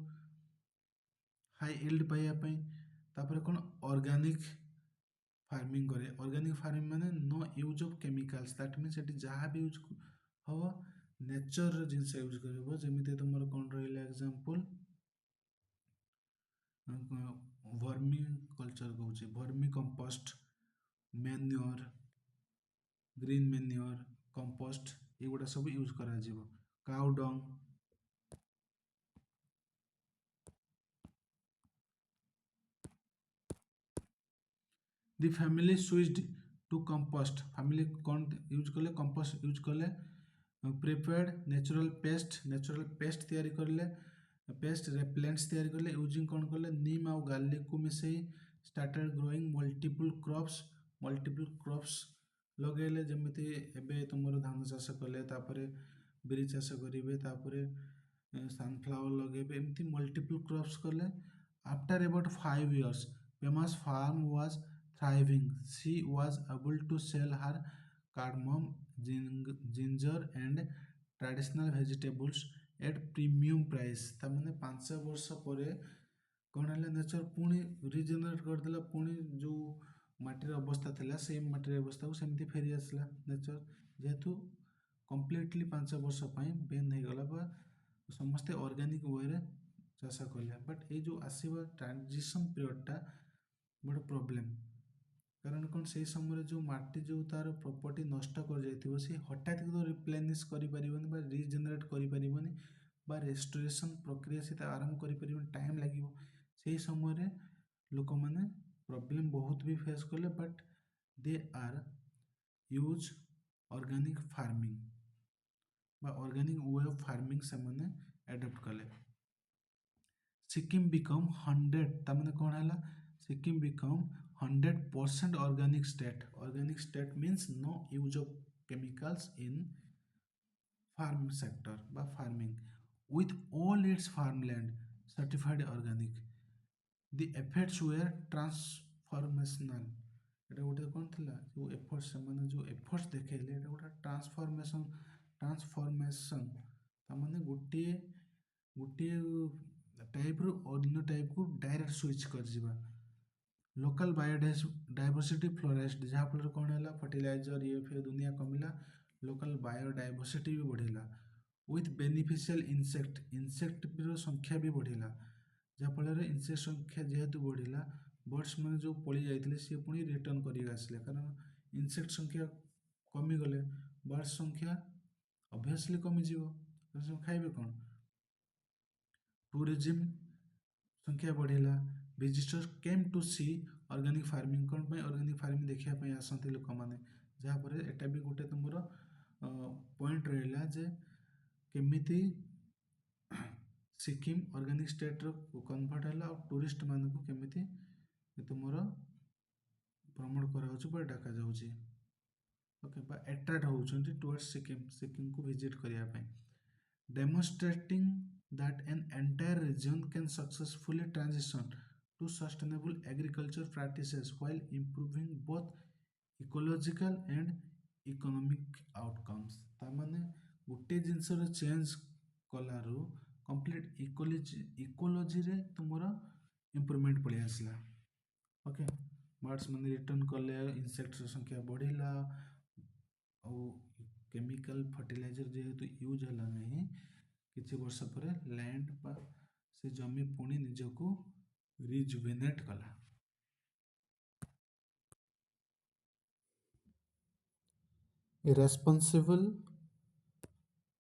हाई इल्ड पाइबापी तापर कौन ऑर्गेनिक फार्मिंग करे ऑर्गेनिक फार्मिंग माने no use of chemicals that means ये जहाँ भी यूज हम नेचर जिनस यूज कर जमी तुम कौन रहा एग्जांपल वर्मी कल्चर कौच vermi compost manure green manure compost एगुड़ा सब यूज करा cow dung the family switched to compost family कौन यूज कले कंपोस्ट यूज कले प्रिपेयर्ड नेचुरल पेस्ट तैयारी करले पेस्ट रेपेलेंट्स तैयारी करले यूजिंग कौन कले नीम आउ गार्लिक को मिसई स्टार्टेड ग्रोइंग मल्टीपल क्रॉप्स लगेले जमीती एबे तुमर धान चाष कले तापरे बिरी चाष करेंगे तापरे सनफ्लावर लगेबे एमती मल्टीपल क्रॉप्स कले after about 5 years famous farm was thriving she was able to sell her cardamom ginger and traditional vegetables at premium price तामने 5 वर्ष पर कौन है नेचर पुणी रिजेनरेट करदेला पुणी जो माटीर अवस्था थिला से माटीर अवस्था को सेमती फेरी आसला नेचर जेहेतु कंप्लीटली 5 वर्ष बेन हो गला बा समस्ते ऑर्गेनिक वे चाष कले बट ये जो आसवा ट्रांजिशन पीरियडटा बड़े प्रॉब्लम कारण कौन से समय जो माटी जो तार प्रॉपर्टी नष्ट कर जाइथिबो से हठात तो रिप्लेनिश करि परिबनी बा रिजेनरेट करि परिबनी बा रेस्टोरेशन प्रक्रिया से आरंभ करि परिबनी टाइम लागिबो से समय रे लोक माने प्रॉब्लम बहुत भी फेस कले but they are use organic farming बा ऑर्गेनिक वे ऑफ फार्मिंग से माने एडप्ट कले सिक्किम बिकम 100 तामने कौन है Sikkim become 100% organic state means no use of chemicals in farm sector by farming with all its farmland certified organic the efforts were transformational এটা গোটে কোন থিলা जो efforts ସେମାନେ जो efforts देखेले এটা গোটে ट्रांसफॉर्मेशन तामाने गोटे टाइप रो अन्य टाइप को डायरेक्ट स्विच कर जिबा लोकल बायोडाइवर्सिटी फ्लोरेस्ट जहाँफल कौन है फर्टिलाइजर ये फिर दुनिया कमिला लोकल बायोडाइवर्सिटी भी बढ़ेगा विथ बेनिफिशियल इंसेक्ट संख्या भी बढ़ेगा जहाँफल इंसेक्ट संख्या जेहेतु बढ़ेगा बर्ड्स मैंने जो पड़ी जाते सी पुणी रिटर्न कर आसले कारण इंसेक्ट संख्या कमिगले बर्ड्स संख्या ऑब्वियसली कमिज खाइबे कौन टूरिज्म संख्या बढ़ेगा visitors came to see organic farming कौन ऑर्गेनिक फार्मिंग देखापी आसती लोक मैंने जहाँपर एटा भी गोटे तुम पॉइंट रहा जे केमिति सिक्किम ऑर्गेनिक स्टेट रो कन्वर्ट है और टूरिस्ट मान को केमिति तुम प्रमोट करा डाका जाऊँगी ओके बा एट्राक्ट होउछन्ति टुवर्ड्स सिक्किम को विजिट करने demonstrating that an entire region can successfully transition to sustainable agriculture practices while improving both ecological and economic outcomes तामाने गोटे जिनस चेंज कलारू कंप्लीट इकोलॉजी रे तुमरा इम्प्रूवमेंट पड़े आसला ओके बर्ड्स मैंने रिटर्न कले इंसेक्ट्स संख्या बढ़िला केमिकल फर्टिलाइजर जेहेतु यूज है नहीं किछि वर्ष पर लैंड बा से जमी पुणी निजको रिजुवेनेट कला।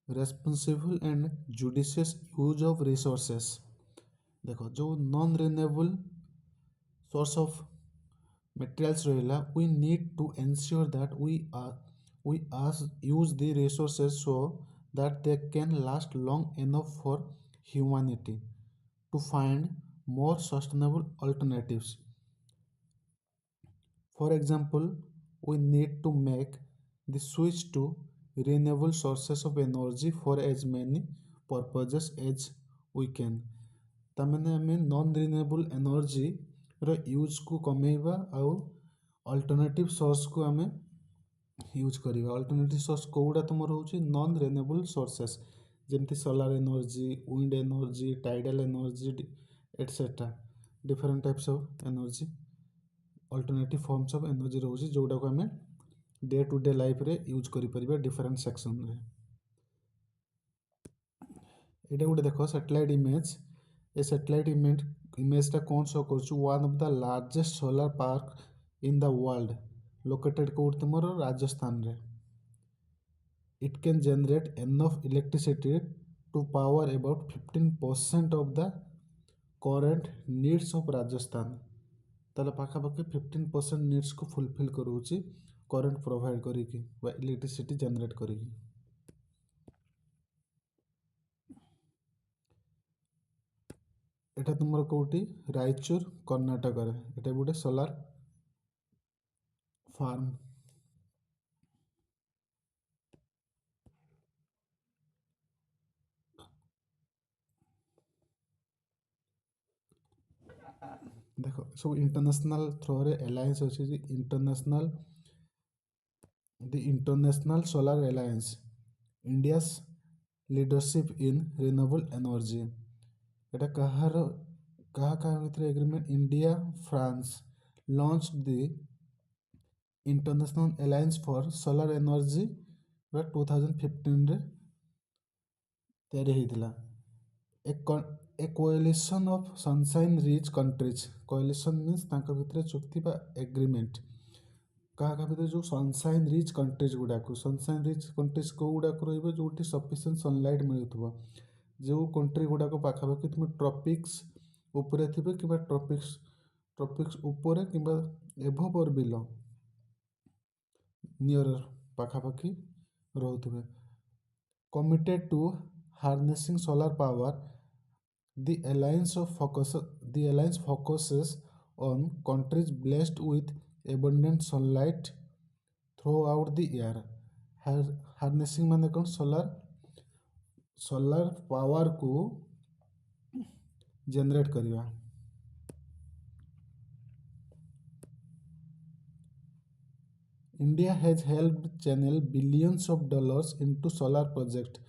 Responsible and judicious use of resources. देखो जो non renewable source of materials रहिला we need to ensure that we use the resources so that they can last long enough for humanity to find more sustainable alternatives. For example, we need to make the switch to renewable sources of energy for as many purposes as we can. ताମାନେ ଆମେ ନନ୍ ରିନ୍ୟୁଏବଲ୍ ଏନର୍ଜିର ୟୁଜ୍କୁ କମେଇବା ଆଉ ଅଲ୍ଟରନେଟିଭ୍ ସୋର୍ସକୁ ଆମେ ୟୁଜ୍ କରିବା। ଅଲ୍ଟରନେଟିଭ୍ ସୋର୍ସ କେଉଁଗୁଡ଼ା ତୁମର ହେଉଛି ନନ୍ ରିନ୍ୟୁଏବଲ୍ ସୋର୍ସେସ୍ ଯେମିତି solar energy, wind energy, tidal energy etcetera different types of energy alternative forms of energy रोचे जोटा को आम डे टू डे लाइफ रे यूज करें डिफरेंट सेक्शन रे। यहाँ गोटे देख सैटेलाइट इमेज ए सैटेलाइट इमेजटा कौन शो कर one of the largest solar park in the world located कौट तुम राजस्थान रे। It can generate enough electricity to power about 15% of the current needs of Rajasthan. ताले पाखापाखि 15% नीड्स को फुलफिल करूची करेंट प्रोवाइड करिकी बा इलेक्ट्रिसिटी जनरेट करिकी। एटा तुमर कोटी रायचूर कर्नाटक रे एटा गोटे सोलार फार्म। देखो सब इंटरनेशनल थ्रो रे अलायंस अछि international solar alliance India's leadership in renewable energy. एटा कहा भितर agreement India France launch the international alliance for solar energy 2015 रे तैयारी होता। A coalition of sunshine rich countries coalition means तांका भितर चुक्ति बा एग्रीमेंट क्या भितर जो सनशाइन रिच कंट्रीज गुड़ाक सनशाइन रिच कंट्रीज कौ गुड़ाक रो जो सफिशिएंट सनलाइट मिलूँ जो कंट्री गुड़ाक पाखापाखि तुम ट्रॉपिक्स उपरे थे कि ट्रॉपिक्स उपरे कि एभव और बिलो नियर पाखापाखि रोथे। Committed to harnessing solar power the alliance focuses on countries blessed with abundant sunlight throughout the year। Harnessing माने कौन सोलार पावर को जनरेट करवा। India has helped channel billions of dollars into solar projects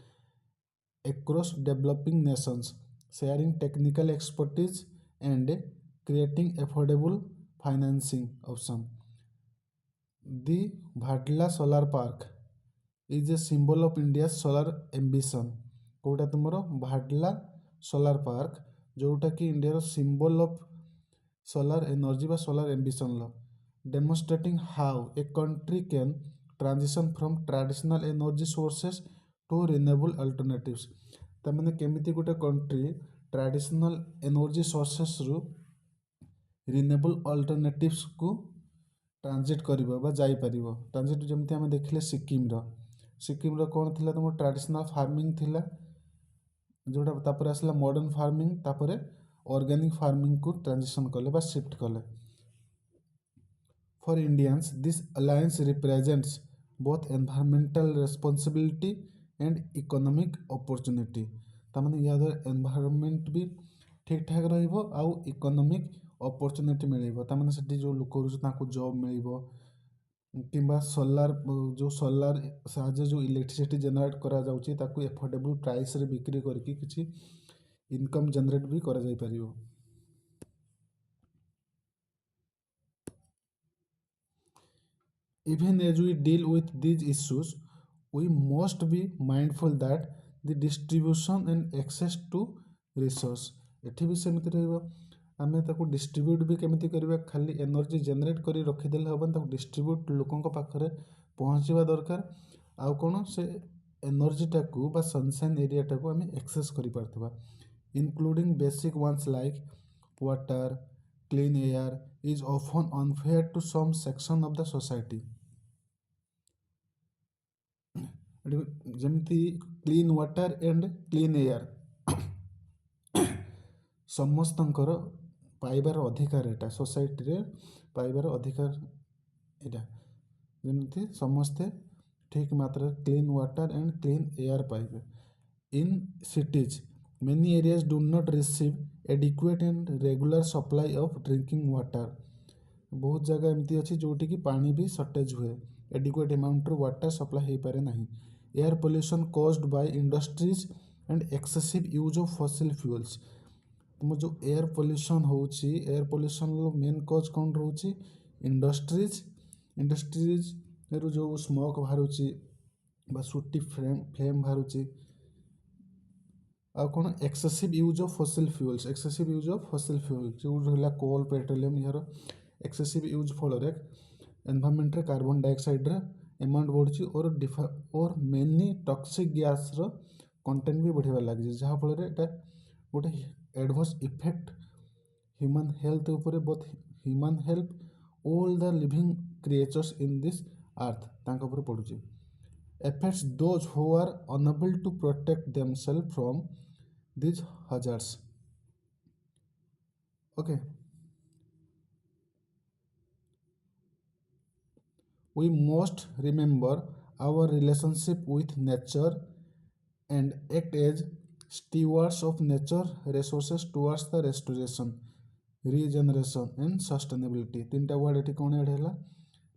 across developing nations, sharing technical expertise and creating affordable financing options. The Bhadla Solar Park is a symbol of India's solar ambition। कोटा तुमर भाडला सोलार पार्क जोटा कि India symbol of solar energy बा सोलार एम्बिशन लो demonstrating how a country can transition from traditional energy sources to renewable alternatives. तमाने केमिति गोटे कंट्री ट्रेडिशनल एनर्जी सोर्सेस रु रिन्यूएबल अल्टरनेटिव्स को ट्रांजिट करिवो बा जाई परिवो। ट्रांजिट जेमति हम देखिले सिक्किम रो कोन थिला तुम ट्रेडिशनल फार्मिंग थिला जोटा तापर आसला मॉडर्न फार्मिंग तापर ऑर्गेनिक फार्मिंग को ट्रांजिशन कले बा शिफ्ट कले। For Indians this alliance represents both environmental responsibility and economic opportunity. तामाने या एनवायरमेंट भी ठीक ठाक रहिबो आउ इकोनॉमिक अपॉर्चुनिटी मिलिबो। तामाने सेठी जो लोक करू ताको जॉब मिलिबो किंबा सोलार साहाଯ୍ୟ जो इलेक्ट्रिसिटी जनरेट करा जाउची ताको एफोर्डेबल प्राइस रे बिक्री करके किछि इनकम जनरेट भी करा जाई परिबो। Even as we deal with these issues, we must be mindful that the distribution and access to resource ଏଠି ବି ସେମିତି ରହିବ ଆମେ ତାକୁ ଡିଷ୍ଟ୍ରିବ୍ୟୁଟ୍ ବି କେମିତି କରିବା ଖାଲି ଏନର୍ଜି ଜେନେରେଟ୍ କରି ରଖିଦେଲେ ହେବନି ତାକୁ ଡିଷ୍ଟ୍ରିବ୍ୟୁଟ୍ ଲୋକଙ୍କ ପାଖରେ ପହଞ୍ଚିବା ଦରକାର ଆଉ କ'ଣ ସେ ଏନର୍ଜିଟାକୁ ବା ସନସାଇନ୍ ଏରିଆଟାକୁ ଆମେ excess କରିପାରୁଥିବା including basic ones like water, clean air is often unfair to some section of the society. ଯେମିତି clean water and clean air ସମସ୍ତଙ୍କର ପାଇବାର ଅଧିକାର ଏଇଟା ସୋସାଇଟିରେ ପାଇବାର ଅଧିକାର ଏଇଟା ଯେମିତି ସମସ୍ତେ ଠିକ୍ ମାତ୍ରାରେ clean water and clean air ପାଇବେ in cities many areas do not receive adequate and regular supply of drinking water बहुत जगह एमती अच्छी जोटी की पानी भी सॉर्टेज हुए adequate amount रो वाटर सप्लाई हो पारे नहीं air pollution caused by industries and excessive use of fossil fuels तुम जो एयर पोल्यूशन होची एयर पोल्यूशन रो मेन कॉज कौन रहउची इंडस्ट्रीज रो जो स्मोक बाहरुची बा सुटी फ्लेम बाहरुची कौन excessive use of fossil fuels जो रहा कोल पेट्रोलियम यार एक्सेसिव यूज फल एनवायरनमेंट रे कार्बन डाइऑक्साइड रे अमाउंट बढ़ुची और मेनी टॉक्सिक गैस रो कंटेंट भी बढ़िया लगे जहाँ फल एटा गोटे एडवर्स इफेक्ट ह्यूमन हेल्थ ऊपर both human health all the living creatures in this earth तांका ऊपर पड़ुची affects those who are unable to protect themselves from these hazards. Okay. We must remember our relationship with nature and act as stewards of nature resources towards the restoration, regeneration and sustainability. तीनटा वर्ड एटी कौन ऐड है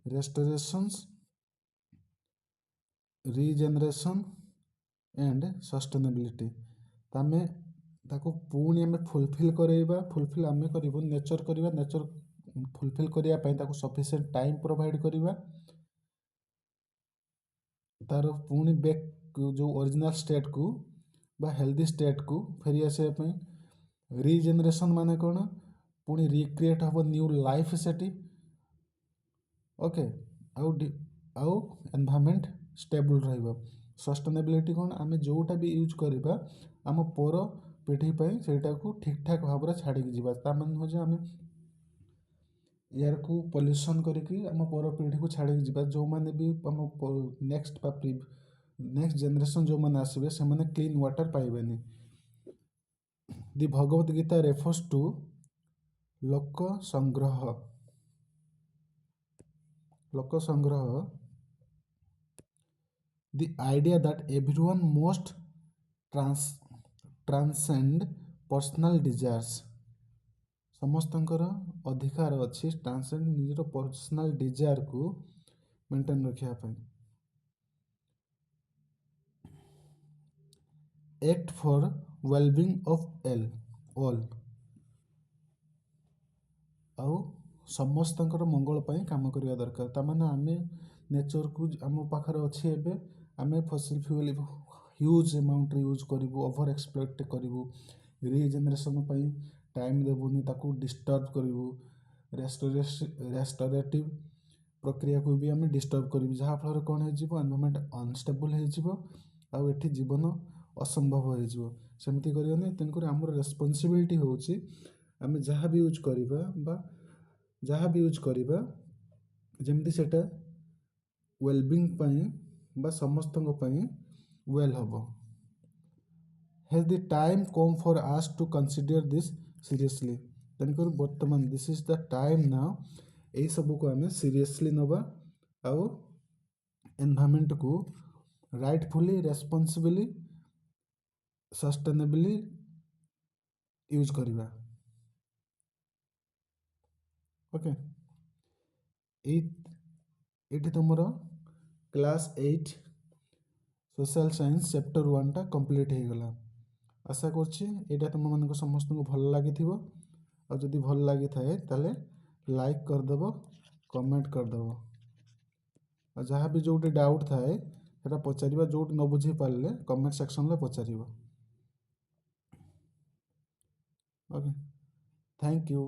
restorations, regeneration and sustainability Tame ताको पुणी आमे फुलफिल करेबा फुलफिल आमे करिबो नेचर करिबा नेचर फुलफिल करिया पई ताको सफिशिएंट टाइम प्रोवाइड करिबा तार पुणी बैक जो ओरिजिनल स्टेट को बा हेल्दी स्टेट को फेरी आसे पई रीजेनरेशन माने कोन पुणी रिक्रिएट हबो न्यू लाइफ सेटी ओके आउ एनवायरनमेंट स्टेबल रहिबो सस्टेनेबिलिटी कौन आम जोटा भी यूज करवा आम पर पीढ़ी सेटा को ठीक ठाक भाव में छाड़ी जावा मान हूँ आम एयर को पॉल्यूशन करके आम पर पीढ़ी को छाड़ी जावा जो मैंने भी आम नेक्स्ट जनरेशन जो मैंने आसवे से मैंने क्लीन वाटर पाइबेनी the Bhagavad Gita refers to lok sangraha the idea that everyone must transcend personal desires समस्तंकर अधिकार अच्छी ट्रांसेंड निजर पर्सनल डिजायर को मेंटेन रखा act for wellbeing of all आउ समस्तंकर मंगल पाई काम करवा दरकार तामाने आमे नेचर को आम पाखरे अच्छी एबे आमे fossil fuel huge amount use करूँ ओवर एक्सप्लॉइट करूँ रीजेनरेशन पाई टाइम देबुनी ताकू डिस्टर्ब करूँ रेस्टोरेटिव प्रक्रिया को भी आम डिस्टर्ब करूँ जहाँ फल कौन हो एनवायरनमेंट अनस्टेबल हो एठी जीवन असंभव हो सेमती करनी तेणुक आम रेस्पॉन्सिबिलिटी होची आम जहाँ भी यूज करिबा बा जहाँ भी यूज करिबा जेमती सेटा वेलबिंग पाई बा समस्तंग पाई वेल हबो has the time come for us to consider this seriously तेणुकर वर्तमान this is the time now यही सब को आम सीरियसली नवा आउ एनवायरनमेंट को राइटफुली रेस्पॉन्सिबली सस्टेनेबली यूज करिबा ओके ये तुम क्लास 8 सोशल साइंस चैप्टर 1 टा कंप्लीट हो गला आशा करछी तुम मान समस्त को भल लगी और जदि भल लगी थाए ताले लाइक करदेव कमेंट करदेव और जहाँ भी जो डाउट थाए ସେଟା ପଚାରିବା, ଯେଉଁଠି ନ ବୁଝିପାରିଲେ କମେଣ୍ଟ ସେକ୍ସନରେ ପଚାରିବ। Okay, thank you.